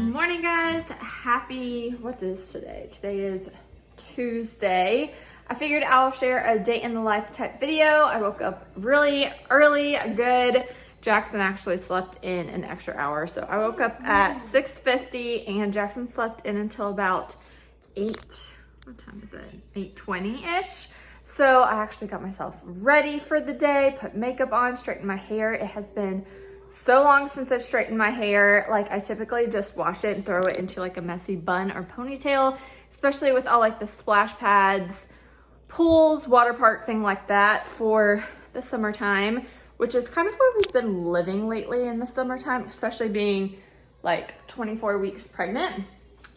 morning, guys. What is today? Today is Tuesday. I figured I'll share a day in the life type video. I woke up really early, good. Jackson actually slept in an extra hour. So I woke up at 6:50 and Jackson slept in until about 8:20-ish. So I actually got myself ready for the day, put makeup on, straightened my hair. It has been so long since I've straightened my hair. Like, I typically just wash it and throw it into like a messy bun or ponytail, especially with all like the splash pads, pools, water park thing like that for the summertime, which is kind of where we've been living lately in the summertime, especially being like 24 weeks pregnant.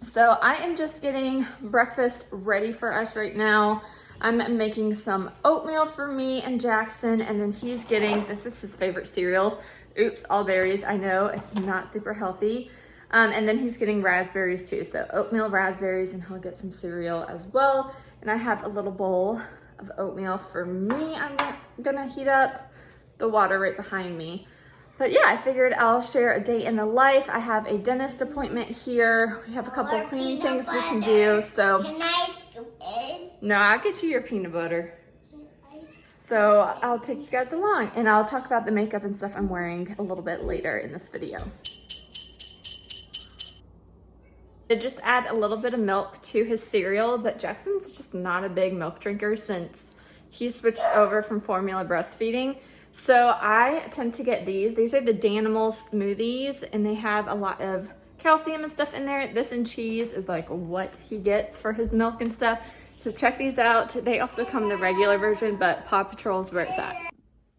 So I am just getting breakfast ready for us right now. I'm making some oatmeal for me and Jackson, and then he's getting, this is his favorite cereal, Oops, all berries. I know it's not super healthy. And then he's getting raspberries too. So oatmeal, raspberries, and he'll get some cereal as well. And I have a little bowl of oatmeal for me. I'm gonna heat up the water right behind me. But yeah, I figured I'll share a day in the life. I have a dentist appointment here. We have a couple of cleaning things we can do. So can I scoop in? No, I'll get you your peanut butter. So I'll take you guys along and I'll talk about the makeup and stuff I'm wearing a little bit later in this video. I just add a little bit of milk to his cereal, but Jackson's just not a big milk drinker since he switched over from formula breastfeeding. So I tend to get these. These are the Danimal smoothies and they have a lot of calcium and stuff in there. This and cheese is like what he gets for his milk and stuff. So check these out. They also come in the regular version, but Paw Patrol is where it's at.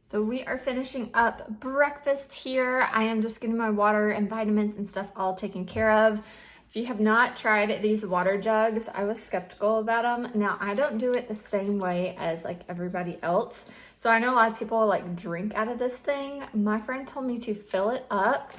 So we are finishing up breakfast here. I am just getting my water and vitamins and stuff all taken care of. If you have not tried these water jugs, I was skeptical about them. Now, I don't do it the same way as like everybody else. So I know a lot of people like drink out of this thing. My friend told me to fill it up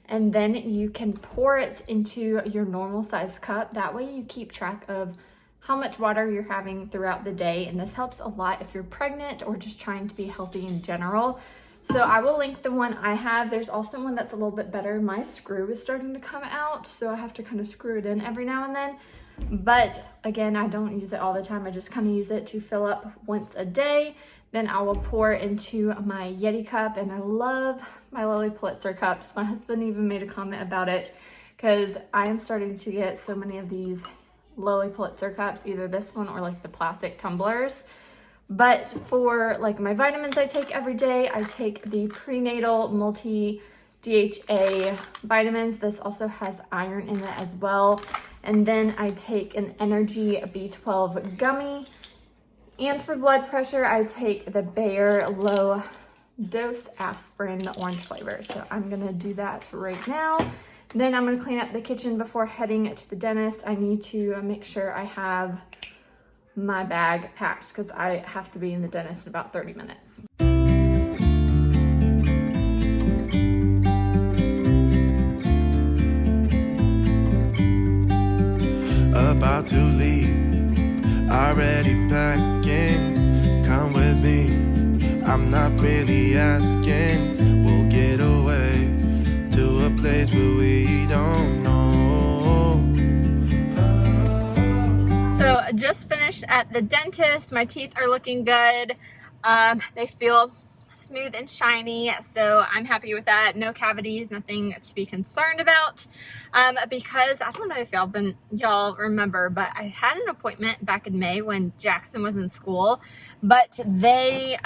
and then you can pour it into your normal size cup. That way you keep track of how much water you're having throughout the day, and this helps a lot if you're pregnant or just trying to be healthy in general. So I will link the one I have. There's also one that's a little bit better. My screw is starting to come out, so I have to kind of screw it in every now and then. But again, I don't use it all the time. I just kind of use it to fill up once a day. Then I will pour into my Yeti cup, and I love my Lily Pulitzer cups. My husband even made a comment about it because I am starting to get so many of these Lily Pulitzer cups, either this one or like the plastic tumblers. But for like my vitamins I take every day, I take the prenatal multi DHA vitamins. This also has iron in it as well. And then I take an energy B12 gummy. And for blood pressure, I take the Bayer low dose aspirin, the orange flavor. So I'm gonna do that right now. Then I'm gonna clean up the kitchen before heading to the dentist. I need to make sure I have my bag packed because I have to be in the dentist in about 30 minutes. About to leave, already packing. Come with me, I'm not really asking. We'll get away to a place where we don't know. So I just finished at the dentist. My teeth are looking good. They feel smooth and shiny, so I'm happy with that. No cavities, nothing to be concerned about. Because I don't know if y'all remember, but I had an appointment back in May when Jackson was in school, but they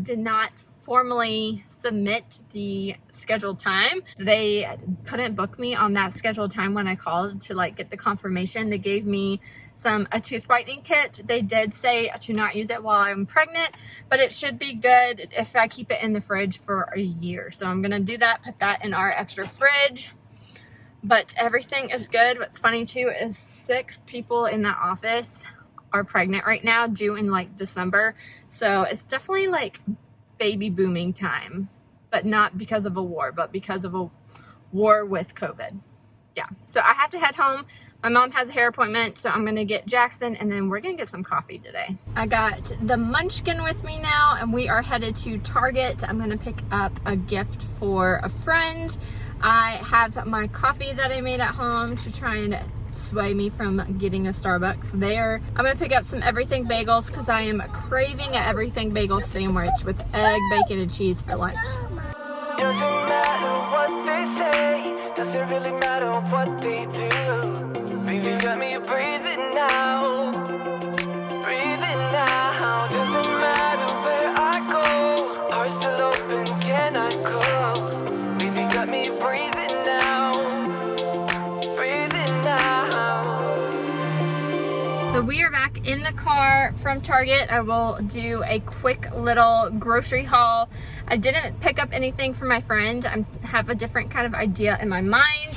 did not formally submit the scheduled time. They couldn't book me on that scheduled time when I called to like get the confirmation. They gave me a tooth whitening kit. They did say to not use it while I'm pregnant, but it should be good if I keep it in the fridge for a year. So I'm gonna do that, put that in our extra fridge. But everything is good. What's funny too is 6 people in that office are pregnant right now, due in like December. So it's definitely like baby booming time, but not because of a war, but because of a war with COVID. yeah, so I have to head home. My mom has a hair appointment, so I'm gonna get Jackson and then we're gonna get some coffee today. I got the munchkin with me now and we are headed to Target. I'm gonna pick up a gift for a friend. I have my coffee that I made at home to try and sway me from getting a Starbucks there. I'm gonna pick up some everything bagels because I am craving an everything bagel sandwich with egg, bacon, and cheese for lunch. Doesn't matter what they say, doesn't really matter what they do. Baby, got me breathing now, breathing now. Doesn't matter where I go, heart still open, can I close? Baby, got me breathing now, breathing now. So we are back in the car from Target. I will do a quick little grocery haul. I didn't pick up anything for my friend. I have a different kind of idea in my mind,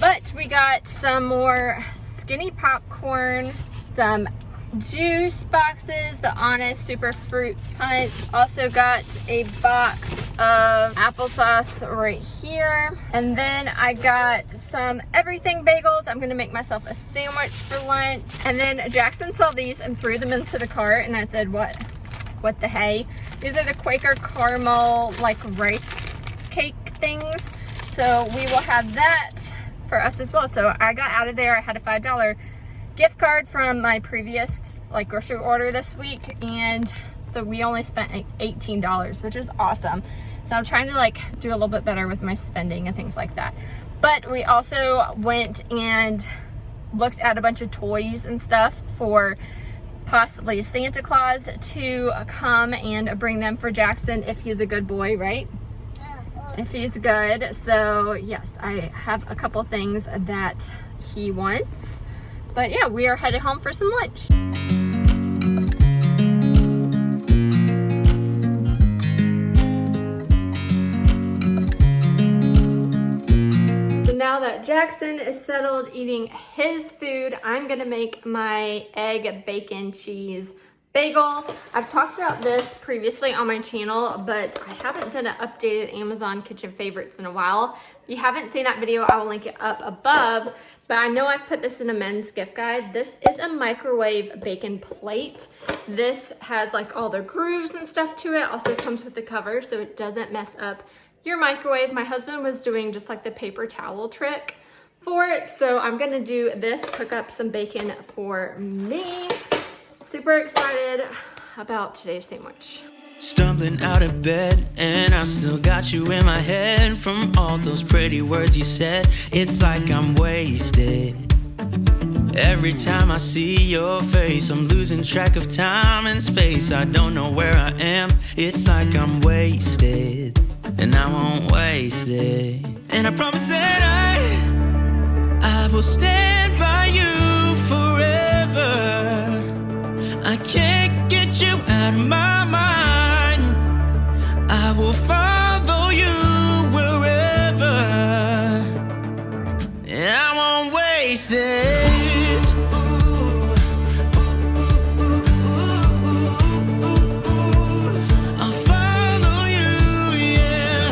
but we got some more skinny popcorn, some juice boxes, the Honest Super Fruit Punch. Also got a box of applesauce right here. And then I got some everything bagels. I'm gonna make myself a sandwich for lunch. And then Jackson saw these and threw them into the cart and I said, what the hey? These are the Quaker caramel like rice cake things. So we will have that for us as well. So I got out of there. I had a $5 gift card from my previous like grocery order this week, and so we only spent like $18, which is awesome. So I'm trying to like do a little bit better with my spending and things like that. But we also went and looked at a bunch of toys and stuff for possibly Santa Claus to come and bring them for Jackson if he's a good boy, right? If he's good. So yes, I have a couple things that he wants. But yeah, we are headed home for some lunch. So now that Jackson is settled eating his food, I'm gonna make my egg, bacon, cheese bagel. I've talked about this previously on my channel, but I haven't done an updated Amazon kitchen favorites in a while. If you haven't seen that video, I will link it up above, but I know I've put this in a men's gift guide. This is a microwave bacon plate. This has like all the grooves and stuff to it. Also comes with the cover so it doesn't mess up your microwave. My husband was doing just like the paper towel trick for it. So I'm gonna do this, cook up some bacon for me. Super excited about today's sandwich. Stumbling out of bed, and I still got you in my head from all those pretty words you said. It's like I'm wasted. Every time I see your face, I'm losing track of time and space. I don't know where I am. It's like I'm wasted, and I won't waste it. And I promise that I will stand by you forever. I can't get you out of my mind. I will follow you wherever, and I won't waste this. I'll follow you, yeah.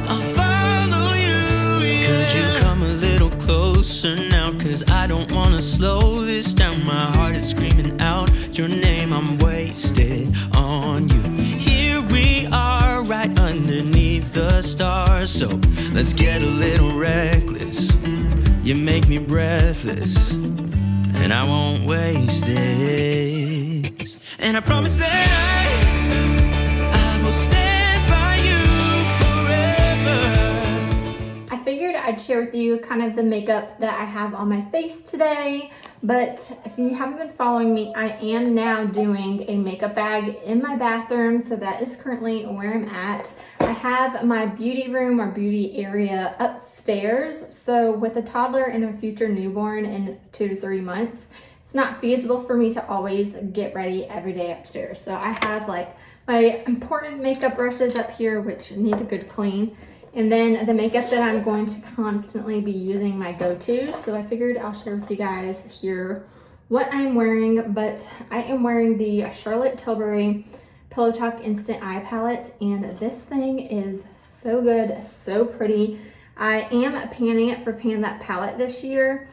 I'll follow you, yeah. Could you come a little closer now? 'Cause I don't wanna slow this down. My heart is screaming out your name. I'm wasted on you. Here we are, right underneath the stars. So let's get a little reckless. You make me breathless, and I won't waste this. And I promise that I will stand by you forever. I figured I'd share with you kind of the makeup that I have on my face today, but if you haven't been following me, I am now doing a makeup bag in my bathroom, so that is currently where I'm at. I have my beauty room or beauty area upstairs, so with a toddler and a future newborn in 2 to 3 months, it's not feasible for me to always get ready every day upstairs. So I have like my important makeup brushes up here, which need a good clean. And then the makeup that I'm going to constantly be using, my go-to. So I figured I'll share with you guys here what I'm wearing. But I am wearing the Charlotte Tilbury Pillow Talk Instant Eye Palette, and this thing is so good, so pretty. I am panning it for Pan That Palette this year.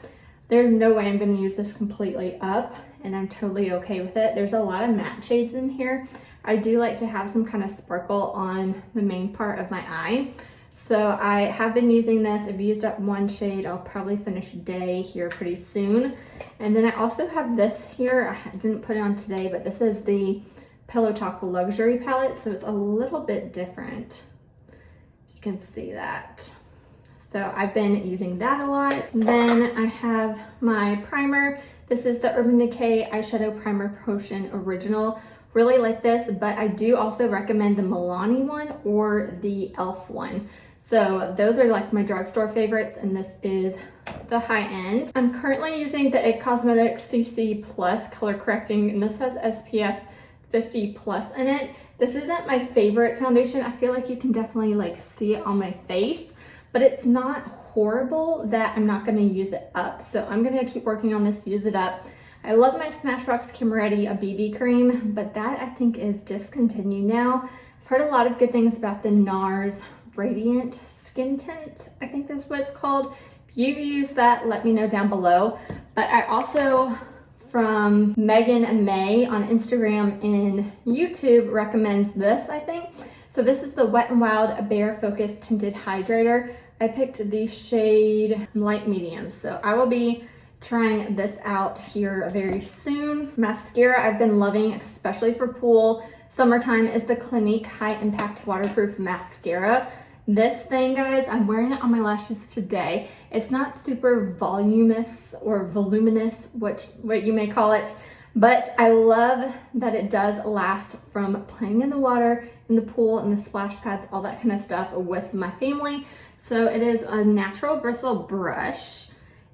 There's no way I'm going to use this completely up, and I'm totally okay with it. There's a lot of matte shades in here. I do like to have some kind of sparkle on the main part of my eye. So I have been using this. I've used up one shade. I'll probably finish day here pretty soon. And then I also have this here. I didn't put it on today, but this is the Pillow Talk Luxury Palette. So it's a little bit different. You can see that. So I've been using that a lot. Then I have my primer. This is the Urban Decay Eyeshadow Primer Potion Original. Really like this, but I do also recommend the Milani one or the e.l.f. one. So those are like my drugstore favorites, and this is the high end. I'm currently using the IT Cosmetics CC Plus Color Correcting, and this has SPF 50 plus in it. This isn't my favorite foundation. I feel like you can definitely like see it on my face, but it's not horrible that I'm not gonna use it up. So I'm gonna keep working on this, use it up. I love my Smashbox Kim Ready, a BB cream, but that I think is discontinued now. I've heard a lot of good things about the NARS Radiant Skin Tint, I think that's what it's called. If you've used that, let me know down below. But I also, from Megan and May on Instagram and YouTube, recommends this, I think. So this is the Wet n Wild Bare Focus Tinted Hydrator. I picked the shade light medium, so I will be trying this out here very soon. Mascara I've been loving, especially for pool summertime, is the Clinique High Impact Waterproof Mascara. This thing, guys, I'm wearing it on my lashes today. It's not super voluminous or voluminous, what you may call it, but I love that it does last from playing in the water, in the pool, in the splash pads, all that kind of stuff with my family. So it is a natural bristle brush.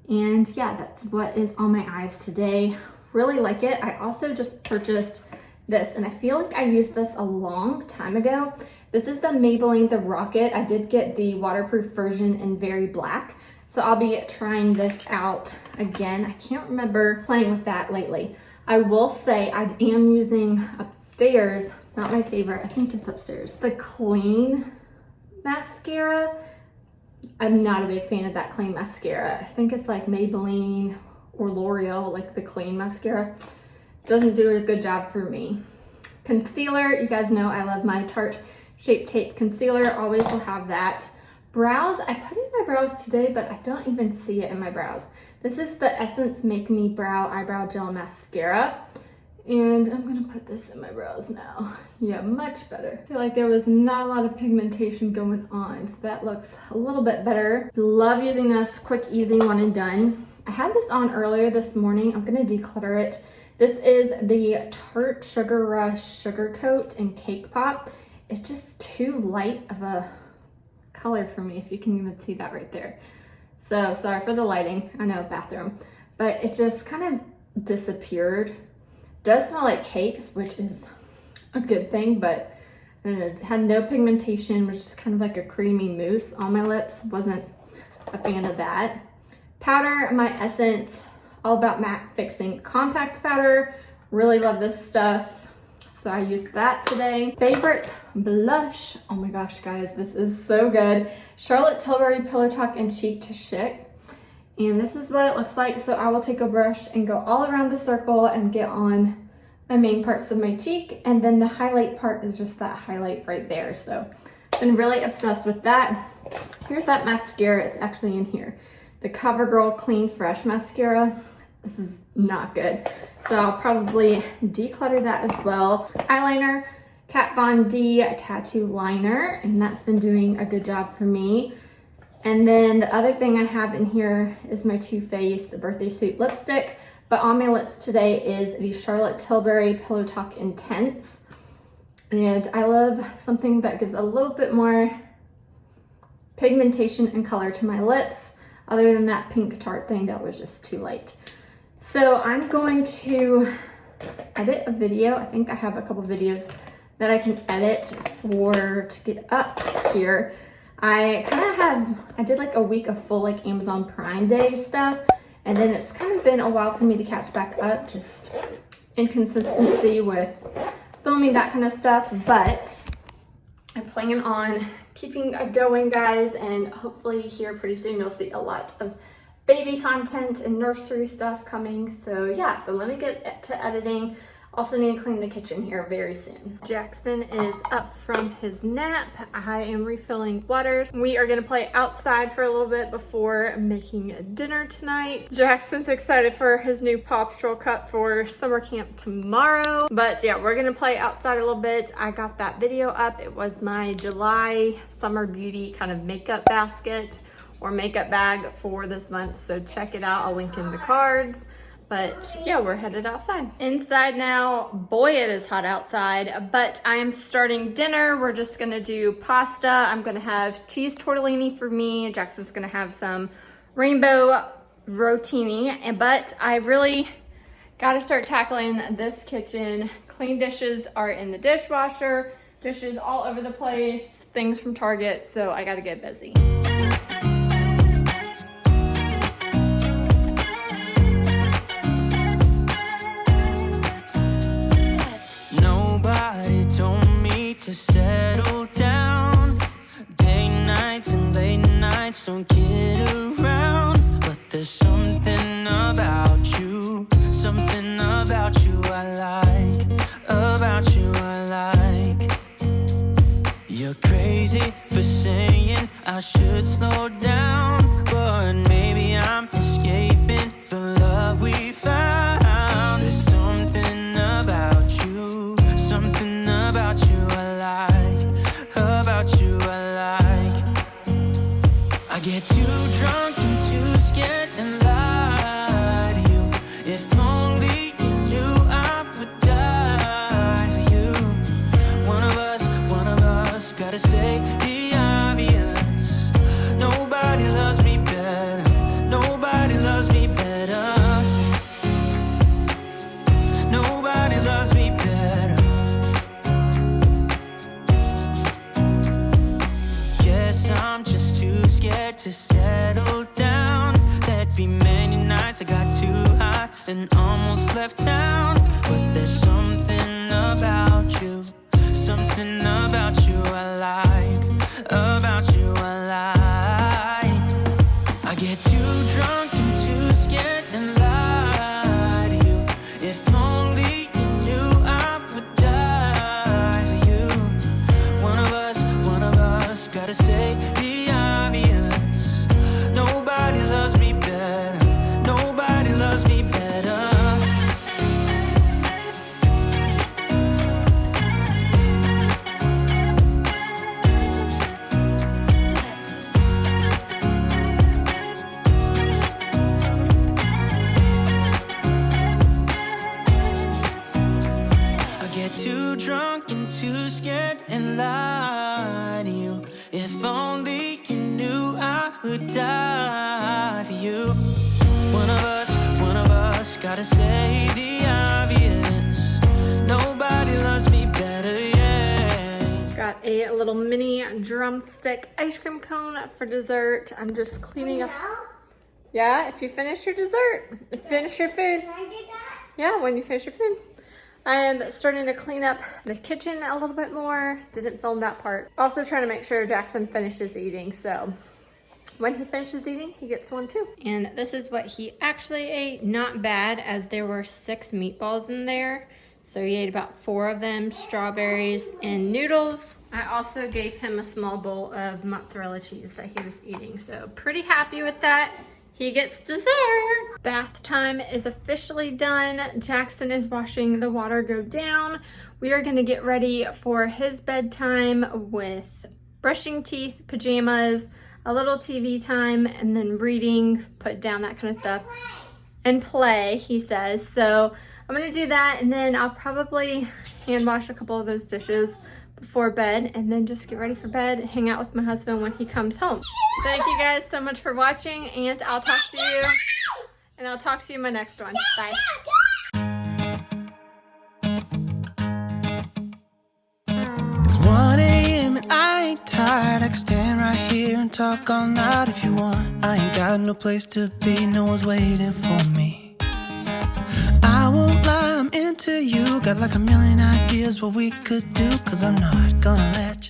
And yeah, that's what is on my eyes today. Really like it. I also just purchased this, and I feel like I used this a long time ago. This is the Maybelline The Rocket. I did get the waterproof version in Very Black, so I'll be trying this out again. I can't remember playing with that lately. I will say I am using upstairs, not my favorite, I think it's upstairs, the Clean mascara. I'm not a big fan of that Clean mascara. I think it's like Maybelline or L'Oreal, like the Clean mascara. Doesn't do a good job for me. Concealer, you guys know I love my Tarte Shape Tape Concealer. Always will have that. Brows, I put in my brows today, but I don't even see it in my brows. This is the Essence Make Me Brow Eyebrow Gel Mascara. And I'm gonna put this in my brows now. Yeah, much better. I feel like there was not a lot of pigmentation going on, so that looks a little bit better. Love using this, quick, easy, one and done. I had this on earlier this morning. I'm gonna declutter it. This is the Tarte Sugar Rush Sugar Coat in Cake Pop. It's just too light of a color for me, if you can even see that right there. So sorry for the lighting, I know, bathroom, but it just kind of disappeared. Does smell like cakes, which is a good thing, but I don't know, it had no pigmentation, was just kind of like a creamy mousse on my lips. Wasn't a fan of that. Powder, my Essence All About Matte Fixing Compact Powder. Really love this stuff, so I used that today. Favorite blush, oh my gosh, guys, this is so good. Charlotte Tilbury Pillow Talk and Cheek to Chic. And this is what it looks like. So I will take a brush and go all around the circle and get on my main parts of my cheek. And then the highlight part is just that highlight right there. So I've been really obsessed with that. Here's that mascara. It's actually in here. The CoverGirl Clean Fresh Mascara. This is not good. So I'll probably declutter that as well. Eyeliner, Kat Von D Tattoo Liner. And that's been doing a good job for me. And then the other thing I have in here is my Too Faced Birthday Suit lipstick. But on my lips today is the Charlotte Tilbury Pillow Talk Intense. And I love something that gives a little bit more pigmentation and color to my lips. Other than that pink Tarte thing, that was just too light. So I'm going to edit a video. I think I have a couple videos that I can edit to get up here. I did like a week of full like Amazon Prime Day stuff, and then it's kind of been a while for me to catch back up, just inconsistency with filming that kind of stuff, but I plan on keeping going, guys, and hopefully here pretty soon you'll see a lot of baby content and nursery stuff coming. So yeah, so let me get to editing. Also need to clean the kitchen here very soon. Jackson is up from his nap. I am refilling waters. We are gonna play outside for a little bit before making dinner tonight. Jackson's excited for his new Paw Patrol cup for summer camp tomorrow. But yeah, we're gonna play outside a little bit. I got that video up. It was my July summer beauty kind of makeup basket or makeup bag for this month. So check it out, I'll link in the cards. But yeah, we're headed outside. Inside now, boy, it is hot outside, but I am starting dinner. We're just gonna do pasta. I'm gonna have cheese tortellini for me. Jackson's gonna have some rainbow rotini, but I really gotta start tackling this kitchen. Clean dishes are in the dishwasher, dishes all over the place, things from Target, so I gotta get busy. To settle down, day nights and late nights don't get around, but there's something about you I like, you're crazy for saying I should slow down, but maybe I'm escaping the love we found. There's something about you I like. I get too drunk and too scared and lie to you. If only you knew I would die for you. One of us gotta say the obvious. Nobody loves me better. Nobody loves me better. Nobody loves me better. Guess I'm just too scared to settle down. There'd be many nights I got too high and almost left town, but there's something about you I like, I get too drunk and too scared and lie to you. If only you knew I would die for you. One of us gotta say the obvious. Nobody loves me better. Nobody loves me better. Too drunk and too scared and lie to you. If only you knew I would die for you. One of us gotta say the obvious. Nobody loves me better, yeah. Got a little mini drumstick ice cream cone for dessert. I'm just cleaning up. Yeah, if you finish your dessert, finish your food. Can I get that? Yeah, when you finish your food. I am starting to clean up the kitchen a little bit more. Didn't film that part. Also trying to make sure Jackson finishes eating, so when he finishes eating, he gets one too. And this is what he actually ate. Not bad, as there were 6 meatballs in there. So he ate about 4 of them, strawberries and noodles. I also gave him a small bowl of mozzarella cheese that he was eating, so pretty happy with that. He gets dessert. Bath time is officially done. Jackson is watching the water go down. We are gonna get ready for his bedtime with brushing teeth, pajamas, a little TV time, and then reading, put down that kind of stuff, and play, he says. So I'm gonna do that, and then I'll probably hand wash a couple of those dishes before bed, and then just get ready for bed, hang out with my husband when he comes home. Thank you guys so much for watching, and I'll talk to you in my next one. Bye. It's 1 a.m. and I ain't tired. I can stand right here and talk all night if you want. I ain't got no place to be, no one's waiting for me. I won't lie, I'm into you. Got like a million ideas here's what we could do, 'cause I'm not gonna let